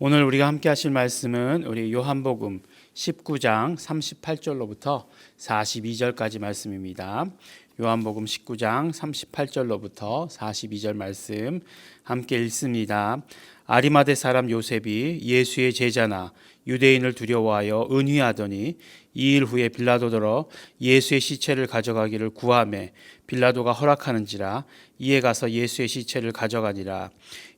오늘 우리가 함께 하실 말씀은 우리 요한복음 19장 38절로부터 42절까지 말씀입니다. 요한복음 19장 38절로부터 42절 말씀 함께 읽습니다. 아리마대 사람 요셉이 예수의 제자나 유대인을 두려워하여 은휘하더니 2일 후에 빌라도더러 예수의 시체를 가져가기를 구하매 빌라도가 허락하는지라 이에 가서 예수의 시체를 가져가니라.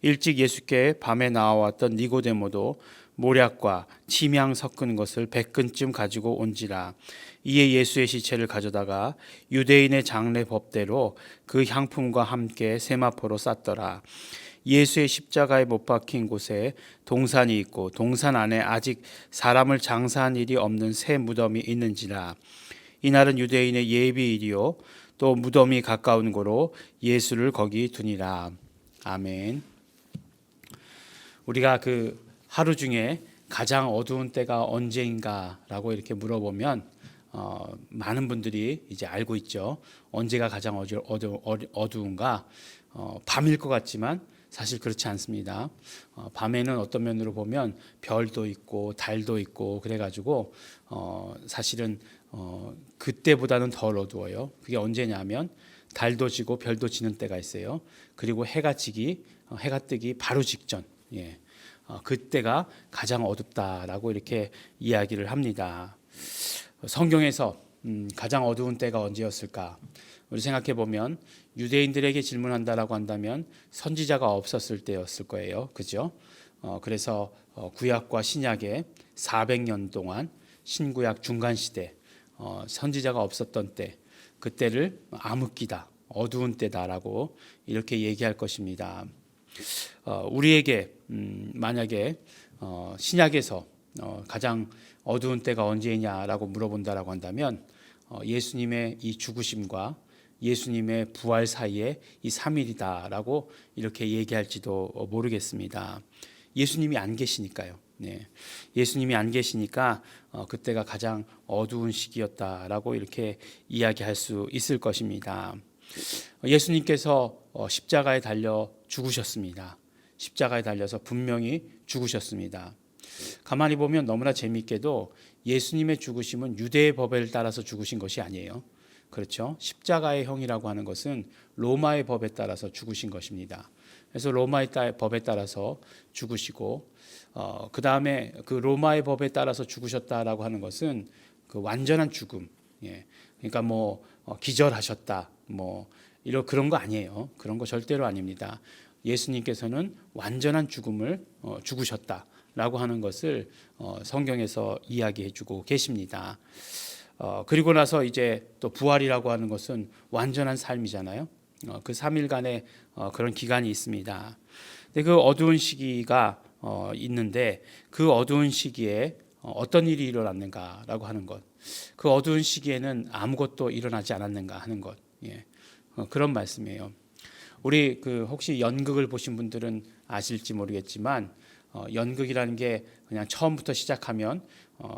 일찍 예수께 밤에 나와왔던 니고데모도 모략과 침향 섞은 것을 100근쯤 가지고 온지라. 이에 예수의 시체를 가져다가 유대인의 장례 법대로 그 향품과 함께 세마포로 쌌더라. 예수의 십자가에 못 박힌 곳에 동산이 있고 동산 안에 아직 사람을 장사한 일이 없는 새 무덤이 있는지라. 이날은 유대인의 예비일이요 또 무덤이 가까운 고로 예수를 거기 두니라. 아멘. 우리가 그 하루 중에 가장 어두운 때가 언제인가라고 이렇게 물어보면 많은 분들이 이제 알고 있죠. 언제가 가장 어두운가? 밤일 것 같지만 사실 그렇지 않습니다. 밤에는 어떤 면으로 보면 별도 있고 달도 있고 그래가지고 사실은 그때보다는 덜 어두워요. 그게 언제냐면 달도 지고 별도 지는 때가 있어요. 그리고 해가 뜨기 바로 직전. 예. 그때가 가장 어둡다라고 이렇게 이야기를 합니다. 성경에서 가장 어두운 때가 언제였을까? 우리 생각해 보면 유대인들에게 질문한다라고 한다면 선지자가 없었을 때였을 거예요. 그죠? 그래서 구약과 신약의 400년 동안 신구약 중간 시대 선지자가 없었던 때 그때를 암흑기다, 어두운 때다라고 이렇게 얘기할 것입니다. 우리에게 만약에 신약에서 가장 어두운 때가 언제냐라고 물어본다라고 한다면 예수님의 이 죽으심과 예수님의 부활 사이에 이 3일이다라고 이렇게 얘기할지도 모르겠습니다. 예수님이 안 계시니까요. 네. 예수님이 안 계시니까 그때가 가장 어두운 시기였다라고 이렇게 이야기할 수 있을 것입니다. 예수님께서 십자가에 달려 죽으셨습니다. 십자가에 달려서 분명히 죽으셨습니다. 가만히 보면 너무나 재미있게도 예수님의 죽으심은 유대의 법을 따라서 죽으신 것이 아니에요. 그렇죠? 십자가의 형이라고 하는 것은 로마의 법에 따라서 죽으신 것입니다. 그래서 로마의 법에 따라서 죽으시고 그 다음에 그 로마의 법에 따라서 죽으셨다라고 하는 것은 그 완전한 죽음. 예. 그러니까 뭐 기절하셨다. 뭐 이런 그런 거 아니에요. 그런 거 절대로 아닙니다. 예수님께서는 완전한 죽음을 죽으셨다라고 하는 것을 성경에서 이야기해주고 계십니다. 그리고 나서 이제 또 부활이라고 하는 것은 완전한 삶이잖아요. 그 3일간의 그런 기간이 있습니다. 근데 그 어두운 시기가 있는데 그 어두운 시기에 어떤 일이 일어났는가라고 하는 것, 그 어두운 시기에는 아무것도 일어나지 않았는가 하는 것, 예. 그런 말씀이에요. 우리 그 혹시 연극을 보신 분들은 아실지 모르겠지만 연극이라는 게 그냥 처음부터 시작하면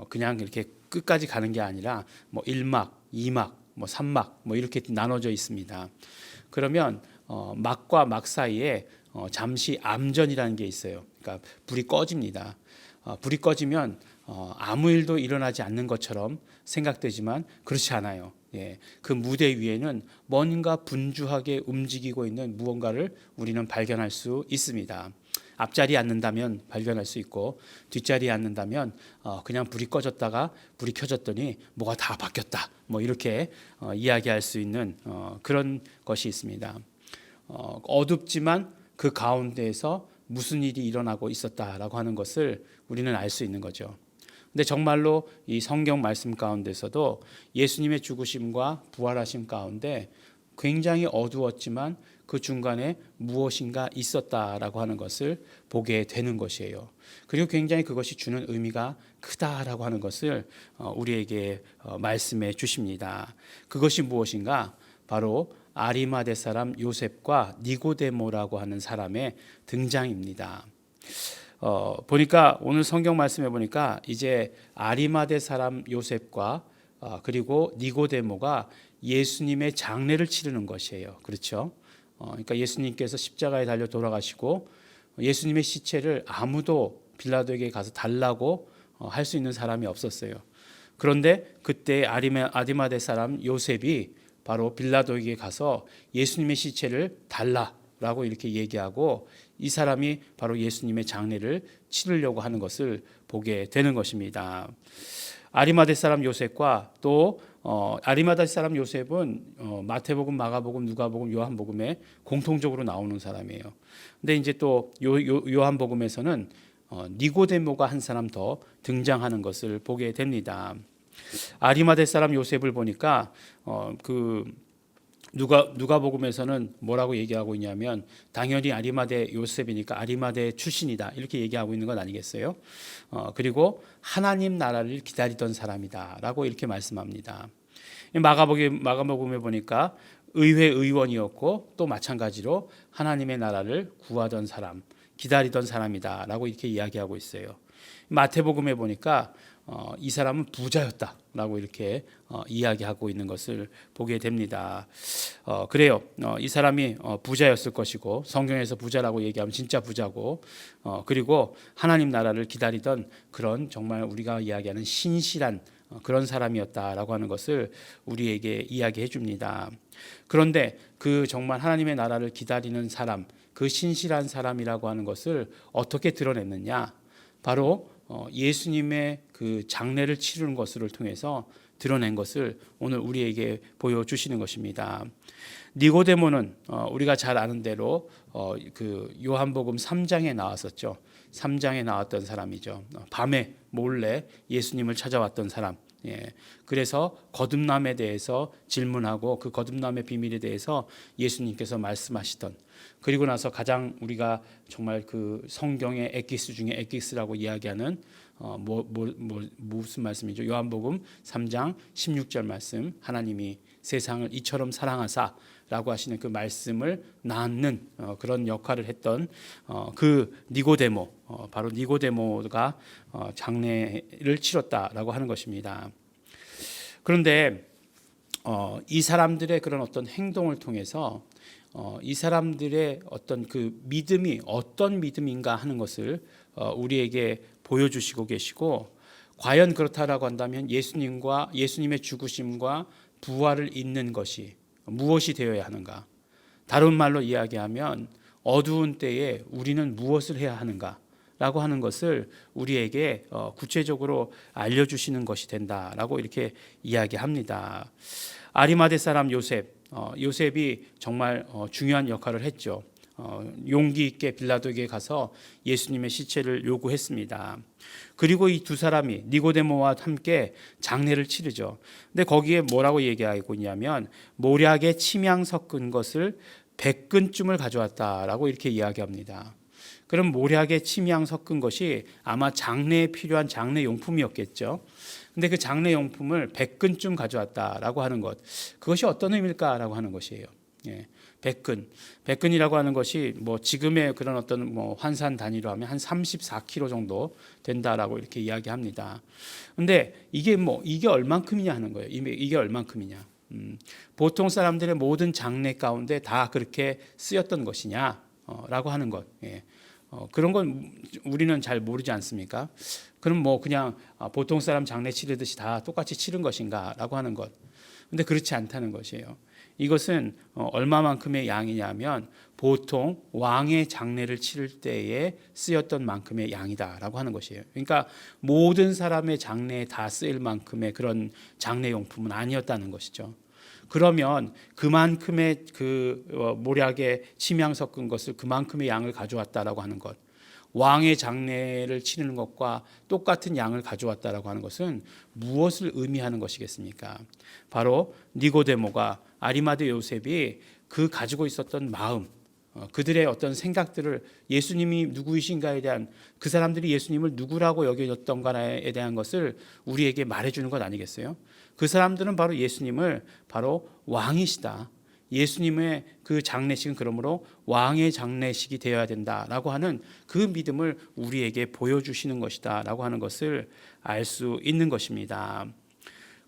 그냥 이렇게 끝까지 가는 게 아니라 뭐 1막, 2막, 뭐 3막 뭐 이렇게 나눠져 있습니다. 그러면 막과 막 사이에 잠시 암전이라는 게 있어요. 그러니까 불이 꺼집니다. 불이 꺼지면 아무 일도 일어나지 않는 것처럼 생각되지만 그렇지 않아요. 예, 그 무대 위에는 뭔가 분주하게 움직이고 있는 무언가를 우리는 발견할 수 있습니다. 앞자리에 앉는다면 발견할 수 있고 뒷자리에 앉는다면 그냥 불이 꺼졌다가 불이 켜졌더니 뭐가 다 바뀌었다. 뭐 이렇게 이야기할 수 있는 그런 것이 있습니다. 어둡지만 그 가운데에서 무슨 일이 일어나고 있었다라고 하는 것을 우리는 알 수 있는 거죠. 근데 정말로 이 성경 말씀 가운데서도 예수님의 죽으심과 부활하심 가운데 굉장히 어두웠지만 그 중간에 무엇인가 있었다라고 하는 것을 보게 되는 것이에요. 그리고 굉장히 그것이 주는 의미가 크다라고 하는 것을 우리에게 말씀해 주십니다. 그것이 무엇인가? 바로 아리마대 사람 요셉과 니고데모라고 하는 사람의 등장입니다. 보니까 오늘 성경 말씀해 보니까 이제 아리마대 사람 요셉과 그리고 니고데모가 예수님의 장례를 치르는 것이에요. 그렇죠? 그러니까 예수님께서 십자가에 달려 돌아가시고 예수님의 시체를 아무도 빌라도에게 가서 달라고 할 수 있는 사람이 없었어요. 그런데 그때 아리마대 사람 요셉이 바로 빌라도에게 가서 예수님의 시체를 달라라고 이렇게 얘기하고 이 사람이 바로 예수님의 장례를 치르려고 하는 것을 보게 되는 것입니다. 아리마대 사람 요셉과 또 아리마대 사람 요셉은 마태복음, 마가복음, 누가복음, 요한복음에 공통적으로 나오는 사람이에요. 근데 이제 또 요한복음에서는 니고데모가 한 사람 더 등장하는 것을 보게 됩니다. 아리마대 사람 요셉을 보니까 그 누가복음에서는 뭐라고 얘기하고 있냐면 당연히 아리마대 요셉이니까 아리마대 출신이다 이렇게 얘기하고 있는 건 아니겠어요? 그리고 하나님 나라를 기다리던 사람이다라고 이렇게 말씀합니다. 마가복음에 보니까 의회 의원이었고 또 마찬가지로 하나님의 나라를 구하던 사람, 기다리던 사람이다라고 이렇게 이야기하고 있어요. 마태복음에 보니까 이 사람은 부자였다라고 이렇게 이야기하고 있는 것을 보게 됩니다. 그래요. 이 사람이 부자였을 것이고 성경에서 부자라고 얘기하면 진짜 부자고 그리고 하나님 나라를 기다리던 그런 정말 우리가 이야기하는 신실한 그런 사람이었다라고 하는 것을 우리에게 이야기해 줍니다. 그런데 그 정말 하나님의 나라를 기다리는 사람, 그 신실한 사람이라고 하는 것을 어떻게 드러냈느냐? 바로 예수님의 그 장례를 치르는 것을 통해서 드러낸 것을 오늘 우리에게 보여주시는 것입니다. 니고데모는 우리가 잘 아는 대로 그 요한복음 3장에 나왔었죠. 3장에 나왔던 사람이죠. 밤에 몰래 예수님을 찾아왔던 사람. 그래서 거듭남에 대해서 질문하고 그 거듭남의 비밀에 대해서 예수님께서 말씀하시던 그리고 나서 가장 우리가 정말 그 성경의 엑기스 중에 엑기스라고 이야기하는 무슨 말씀이죠? 요한복음 3장 16절 말씀 하나님이 세상을 이처럼 사랑하사라고 하시는 그 말씀을 낳는 그런 역할을 했던 그 니고데모 바로 니고데모가 장례를 치렀다라고 하는 것입니다. 그런데 이 사람들의 그런 어떤 행동을 통해서 이 사람들의 어떤 그 믿음이 어떤 믿음인가 하는 것을 우리에게 보여주시고 계시고 과연 그렇다라고 한다면 예수님의 죽으심과 부활을 잇는 것이 무엇이 되어야 하는가? 다른 말로 이야기하면 어두운 때에 우리는 무엇을 해야 하는가? 라고 하는 것을 우리에게 구체적으로 알려주시는 것이 된다라고 이렇게 이야기합니다. 아리마대 사람 요셉이 정말 중요한 역할을 했죠. 용기 있게 빌라도에게 가서 예수님의 시체를 요구했습니다. 그리고 이 두 사람이 니고데모와 함께 장례를 치르죠. 근데 거기에 뭐라고 얘기하고 있냐면 모략에 침향 섞은 것을 100근쯤을 가져왔다라고 이렇게 이야기합니다. 그럼 모략에 침향 섞은 것이 아마 장례에 필요한 장례 용품이었겠죠. 근데 그 장례 용품을 100근쯤 가져왔다라고 하는 것, 그것이 어떤 의미일까라고 하는 것이에요. 100근이라고 하는 것이 뭐 지금의 그런 어떤 뭐 환산 단위로 하면 한 34kg 정도 된다라고 이렇게 이야기합니다. 근데 이게 얼만큼이냐 하는 거예요. 이게 얼만큼이냐. 보통 사람들의 모든 장례 가운데 다 그렇게 쓰였던 것이냐라고 하는 것. 그런 건 우리는 잘 모르지 않습니까? 그럼 그냥 보통 사람 장례 치르듯이 다 똑같이 치른 것인가라고 하는 것. 근데 그렇지 않다는 것이에요. 이것은 얼마만큼의 양이냐면 보통 왕의 장례를 치를 때에 쓰였던 만큼의 양이다라고 하는 것이에요. 그러니까 모든 사람의 장례에 다 쓰일 만큼의 그런 장례 용품은 아니었다는 것이죠. 그러면 그만큼의 그 모략에 침향 섞은 것을 그만큼의 양을 가져왔다라고 하는 것, 왕의 장례를 치르는 것과 똑같은 양을 가져왔다라고 하는 것은 무엇을 의미하는 것이겠습니까? 바로 니고데모가 아리마대 요셉이 그 가지고 있었던 마음, 그들의 어떤 생각들을 예수님이 누구이신가에 대한 그 사람들이 예수님을 누구라고 여겨졌던가에 대한 것을 우리에게 말해주는 것 아니겠어요? 그 사람들은 바로 예수님을 바로 왕이시다. 예수님의 그 장례식은 그러므로 왕의 장례식이 되어야 된다라고 하는 그 믿음을 우리에게 보여주시는 것이다라고 하는 것을 알 수 있는 것입니다.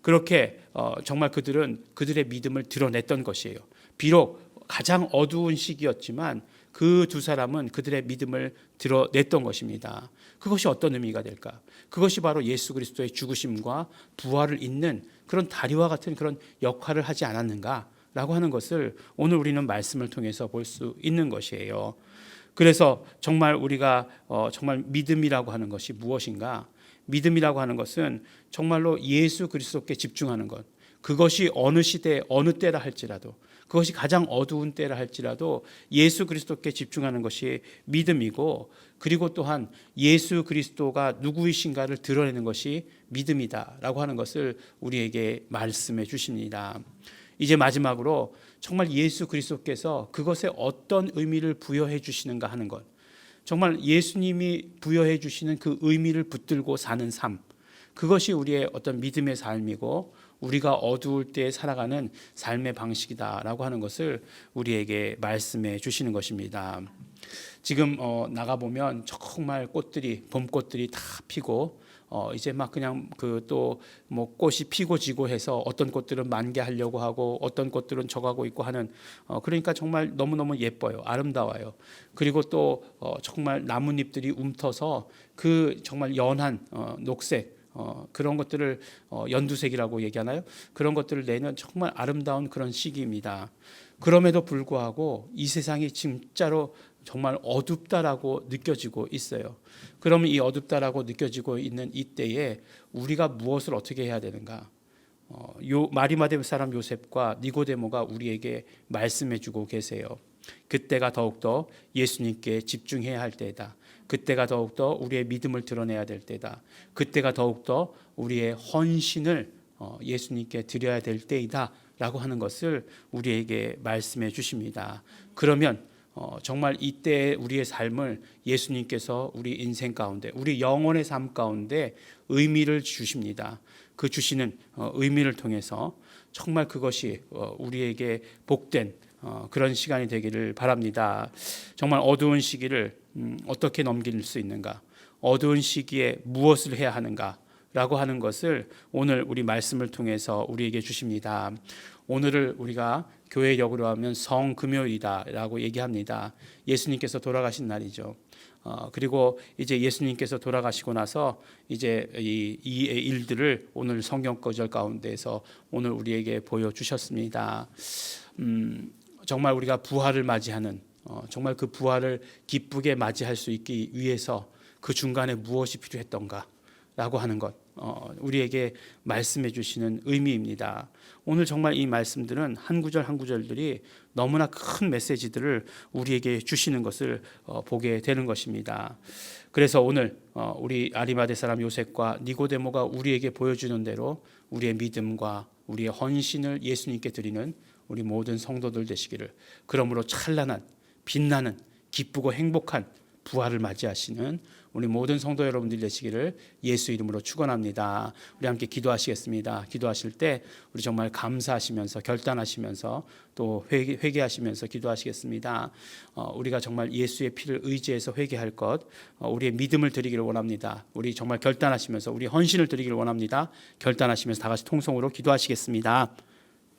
그렇게 정말 그들은 그들의 믿음을 드러냈던 것이에요. 비록 가장 어두운 시기였지만 그 두 사람은 그들의 믿음을 드러냈던 것입니다. 그것이 어떤 의미가 될까? 그것이 바로 예수 그리스도의 죽으심과 부활을 잇는 그런 다리와 같은 그런 역할을 하지 않았는가라고 하는 것을 오늘 우리는 말씀을 통해서 볼 수 있는 것이에요. 그래서 정말 우리가 정말 믿음이라고 하는 것이 무엇인가? 믿음이라고 하는 것은 정말로 예수 그리스도께 집중하는 것. 그것이 어느 시대 어느 때라 할지라도, 그것이 가장 어두운 때라 할지라도 예수 그리스도께 집중하는 것이 믿음이고, 그리고 또한 예수 그리스도가 누구이신가를 드러내는 것이 믿음이다라고 하는 것을 우리에게 말씀해 주십니다. 이제 마지막으로 정말 예수 그리스도께서 그것에 어떤 의미를 부여해 주시는가 하는 것, 정말 예수님이 부여해 주시는 그 의미를 붙들고 사는 삶, 그것이 우리의 어떤 믿음의 삶이고 우리가 어두울 때 살아가는 삶의 방식이다라고 하는 것을 우리에게 말씀해 주시는 것입니다. 지금 나가보면 정말 꽃들이, 봄꽃들이 다 피고 이제 막 그냥 그 또 뭐 꽃이 피고 지고 해서 어떤 꽃들은 만개하려고 하고 어떤 꽃들은 져가고 있고 하는, 그러니까 정말 너무너무 예뻐요. 아름다워요. 그리고 또 정말 나뭇잎들이 움터서 그 정말 연한 녹색, 그런 것들을 연두색이라고 얘기하나요? 그런 것들을 내는 정말 아름다운 그런 시기입니다. 그럼에도 불구하고 이 세상이 진짜로 정말 어둡다라고 느껴지고 있어요. 그러면 이 어둡다라고 느껴지고 있는 이때에 우리가 무엇을 어떻게 해야 되는가? 마리마대 사람 요셉과 니고데모가 우리에게 말씀해주고 계세요. 그때가 더욱더 예수님께 집중해야 할 때다. 그때가 더욱더 우리의 믿음을 드러내야 될 때다. 그때가 더욱더 우리의 헌신을 예수님께 드려야 될 때이다 라고 하는 것을 우리에게 말씀해 주십니다. 그러면 정말 이때 우리의 삶을 예수님께서 우리 인생 가운데, 우리 영혼의 삶 가운데 의미를 주십니다. 그 주시는 의미를 통해서 정말 그것이 우리에게 복된 그런 시간이 되기를 바랍니다. 정말 어두운 시기를 어떻게 넘길 수 있는가, 어두운 시기에 무엇을 해야 하는가 라고 하는 것을 오늘 우리 말씀을 통해서 우리에게 주십니다. 오늘을 우리가 교회력으로 하면 성금요일이다라고 얘기합니다. 예수님께서 돌아가신 날이죠. 그리고 이제 예수님께서 돌아가시고 나서 이제 이 일들을 오늘 성경 구절 가운데서 오늘 우리에게 보여주셨습니다. 정말 우리가 부활을 맞이하는, 정말 그 부활을 기쁘게 맞이할 수 있기 위해서 그 중간에 무엇이 필요했던가 라고 하는 것, 우리에게 말씀해 주시는 의미입니다. 오늘 정말 이 말씀들은 한 구절 한 구절들이 너무나 큰 메시지들을 우리에게 주시는 것을 보게 되는 것입니다. 그래서 오늘 우리 아리마대 사람 요셉과 니고데모가 우리에게 보여주는 대로 우리의 믿음과 우리의 헌신을 예수님께 드리는 우리 모든 성도들 되시기를, 그러므로 찬란한, 빛나는, 기쁘고 행복한 부활을 맞이하시는 우리 모든 성도 여러분들 되시기를 예수 이름으로 축원합니다. 우리 함께 기도하시겠습니다. 기도하실 때 우리 정말 감사하시면서, 결단하시면서, 또 회개하시면서 기도하시겠습니다. 우리가 정말 예수의 피를 의지해서 회개할 것, 우리의 믿음을 드리기를 원합니다. 우리 정말 결단하시면서 우리 헌신을 드리기를 원합니다. 결단하시면서 다 같이 통성으로 기도하시겠습니다.